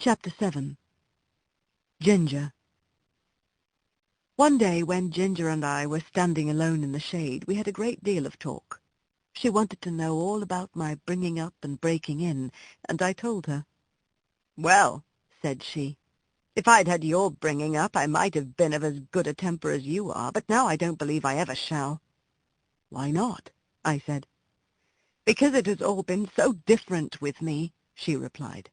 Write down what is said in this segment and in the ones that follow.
Chapter 7. Ginger. One day when Ginger and I were standing alone in the shade, we had a great deal of talk. She wanted to know all about my bringing up and breaking in, and I told her. "Well," said she, "if I'd had your bringing up, I might have been of as good a temper as you are, but now I don't believe I ever shall." "Why not?" I said. "Because it has all been so different with me," she replied.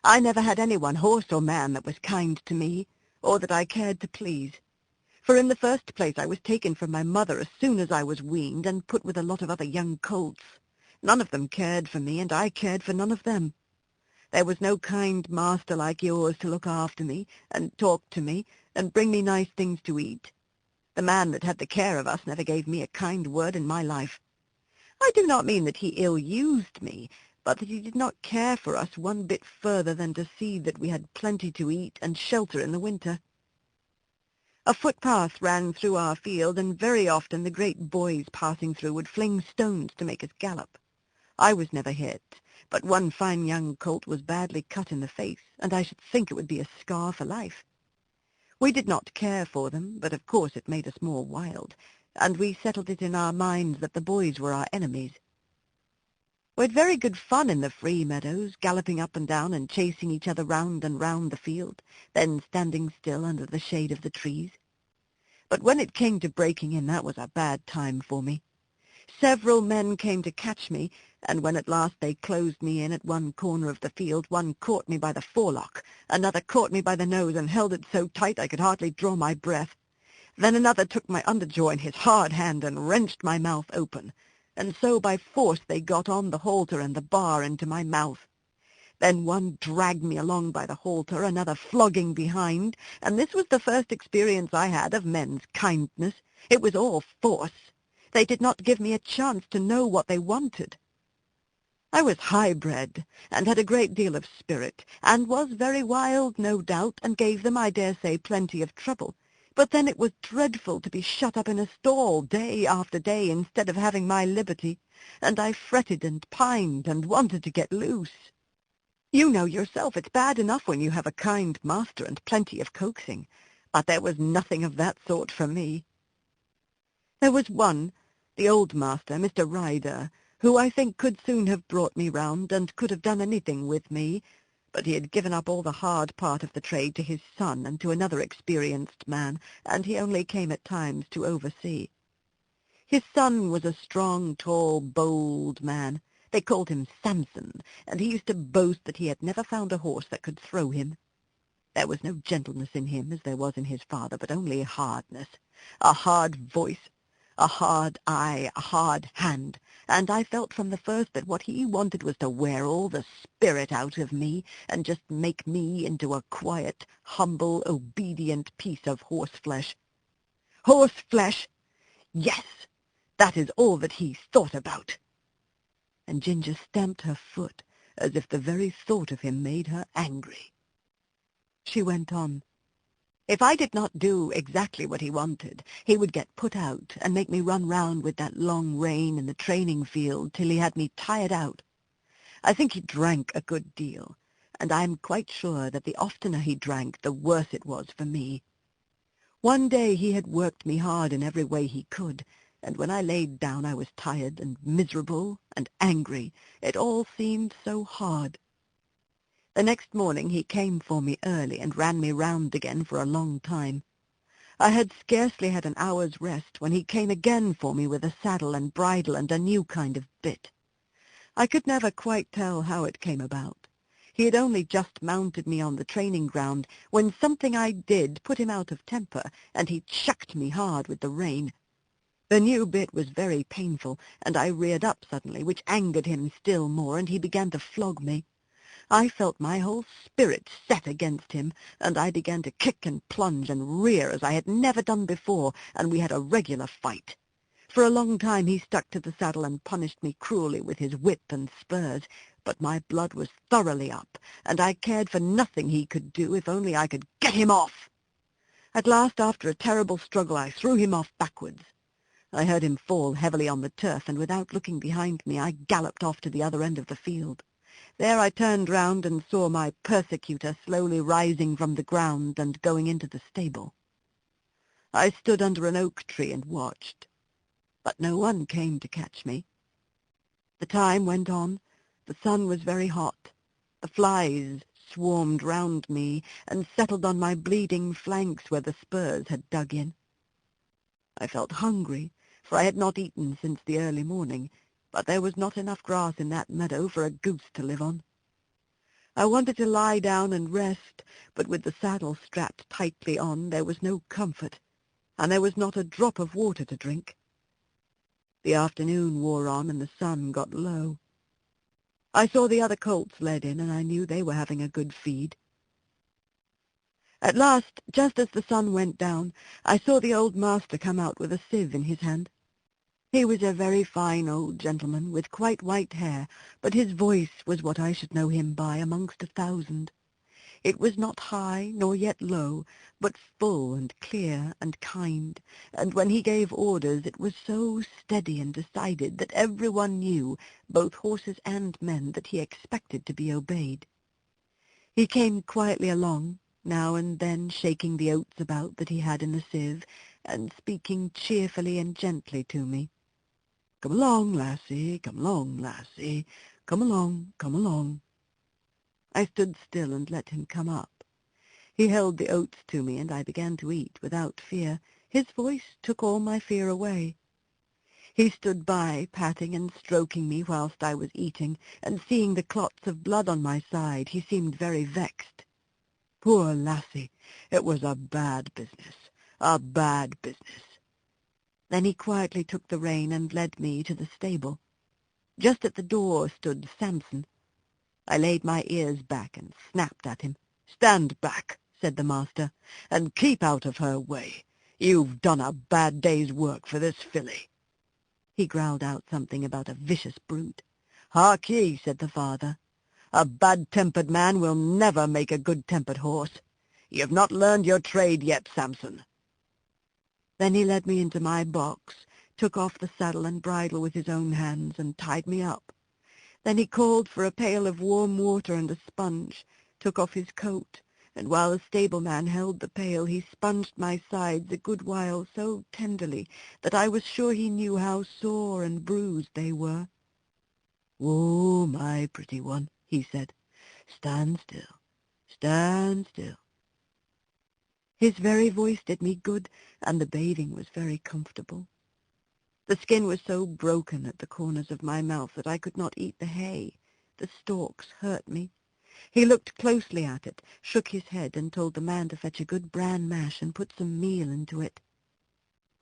"I never had anyone, horse or man, that was kind to me, or that I cared to please. For in the first place I was taken from my mother as soon as I was weaned, and put with a lot of other young colts. None of them cared for me, and I cared for none of them. There was no kind master like yours to look after me, and talk to me, and bring me nice things to eat. The man that had the care of us never gave me a kind word in my life. I do not mean that he ill-used me, but that he did not care for us one bit further than to see that we had plenty to eat and shelter in the winter. A footpath ran through our field, and very often the great boys passing through would fling stones to make us gallop. I was never hit, but one fine young colt was badly cut in the face, and I should think it would be a scar for life. We did not care for them, but of course it made us more wild, and we settled it in our minds that the boys were our enemies. We had very good fun in the free meadows, galloping up and down and chasing each other round and round the field, then standing still under the shade of the trees. But when it came to breaking in, that was a bad time for me. Several men came to catch me, and when at last they closed me in at one corner of the field, one caught me by the forelock, another caught me by the nose and held it so tight I could hardly draw my breath. Then another took my underjaw in his hard hand and wrenched my mouth open, and so by force they got on the halter and the bar into my mouth. Then one dragged me along by the halter, another flogging behind, and this was the first experience I had of men's kindness. It was all force. They did not give me a chance to know what they wanted. I was high-bred, and had a great deal of spirit, and was very wild, no doubt, and gave them, I dare say, plenty of trouble. But then it was dreadful to be shut up in a stall day after day instead of having my liberty, and I fretted and pined and wanted to get loose. You know yourself it's bad enough when you have a kind master and plenty of coaxing, but there was nothing of that sort for me. There was one, the old master, Mr. Ryder, who I think could soon have brought me round and could have done anything with me, but he had given up all the hard part of the trade to his son and to another experienced man, and he only came at times to oversee. His son was a strong, tall, bold man. They called him Samson, and he used to boast that he had never found a horse that could throw him. There was no gentleness in him as there was in his father, but only hardness, a hard voice, a hard eye, a hard hand, and I felt from the first that what he wanted was to wear all the spirit out of me and just make me into a quiet, humble, obedient piece of horseflesh. Horseflesh! Yes, that is all that he thought about. And Ginger stamped her foot as if the very thought of him made her angry. She went on. If I did not do exactly what he wanted, he would get put out and make me run round with that long rein in the training field till he had me tired out. I think he drank a good deal, and I am quite sure that the oftener he drank, the worse it was for me. One day he had worked me hard in every way he could, and when I laid down I was tired and miserable and angry. It all seemed so hard. The next morning he came for me early and ran me round again for a long time. I had scarcely had an hour's rest when he came again for me with a saddle and bridle and a new kind of bit. I could never quite tell how it came about. He had only just mounted me on the training ground when something I did put him out of temper, and he chucked me hard with the rein. The new bit was very painful, and I reared up suddenly, which angered him still more, and he began to flog me. I felt my whole spirit set against him, and I began to kick and plunge and rear as I had never done before, and we had a regular fight. For a long time he stuck to the saddle and punished me cruelly with his whip and spurs, but my blood was thoroughly up, and I cared for nothing he could do if only I could get him off. At last, after a terrible struggle, I threw him off backwards. I heard him fall heavily on the turf, and without looking behind me I galloped off to the other end of the field. There I turned round and saw my persecutor slowly rising from the ground and going into the stable. I stood under an oak tree and watched, but no one came to catch me. The time went on. The sun was very hot. The flies swarmed round me and settled on my bleeding flanks where the spurs had dug in. I felt hungry, for I had not eaten since the early morning, but there was not enough grass in that meadow for a goose to live on. I wanted to lie down and rest, but with the saddle strapped tightly on there was no comfort, and there was not a drop of water to drink. The afternoon wore on and the sun got low. I saw the other colts led in, and I knew they were having a good feed. At last, just as the sun went down, I saw the old master come out with a sieve in his hand. He was a very fine old gentleman, with quite white hair, but his voice was what I should know him by amongst 1,000. It was not high, nor yet low, but full and clear and kind, and when he gave orders it was so steady and decided that everyone knew, both horses and men, that he expected to be obeyed. He came quietly along, now and then shaking the oats about that he had in the sieve, and speaking cheerfully and gently to me. "Come along, lassie, come along, lassie, come along, come along." I stood still and let him come up. He held the oats to me, and I began to eat without fear. His voice took all my fear away. He stood by, patting and stroking me whilst I was eating, and seeing the clots of blood on my side, he seemed very vexed. Poor lassie, it was a bad business, a bad business. Then he quietly took the rein and led me to the stable. Just at the door stood Samson. I laid my ears back and snapped at him. "Stand back," said the master, "and keep out of her way. You've done a bad day's work for this filly." He growled out something about a vicious brute. "Hark ye," said the father, "a bad-tempered man will never make a good-tempered horse. You've not learned your trade yet, Samson." Then he led me into my box, took off the saddle and bridle with his own hands, and tied me up. Then he called for a pail of warm water and a sponge, took off his coat, and while the stableman held the pail he sponged my sides a good while so tenderly that I was sure he knew how sore and bruised they were. "Oh, my pretty one," he said, "stand still, stand still." His very voice did me good, and the bathing was very comfortable. The skin was so broken at the corners of my mouth that I could not eat the hay. The stalks hurt me. He looked closely at it, shook his head, and told the man to fetch a good bran mash and put some meal into it.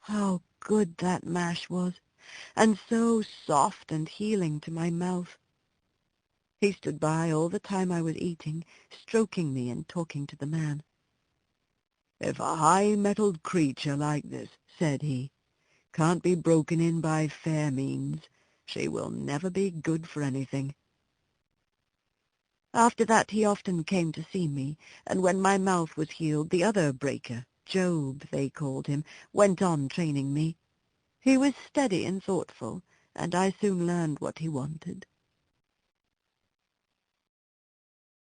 How good that mash was, and so soft and healing to my mouth. He stood by all the time I was eating, stroking me and talking to the man. "If a high-mettled creature like this," said he, "can't be broken in by fair means, she will never be good for anything." After that he often came to see me, and when my mouth was healed, the other breaker, Job they called him, went on training me. He was steady and thoughtful, and I soon learned what he wanted.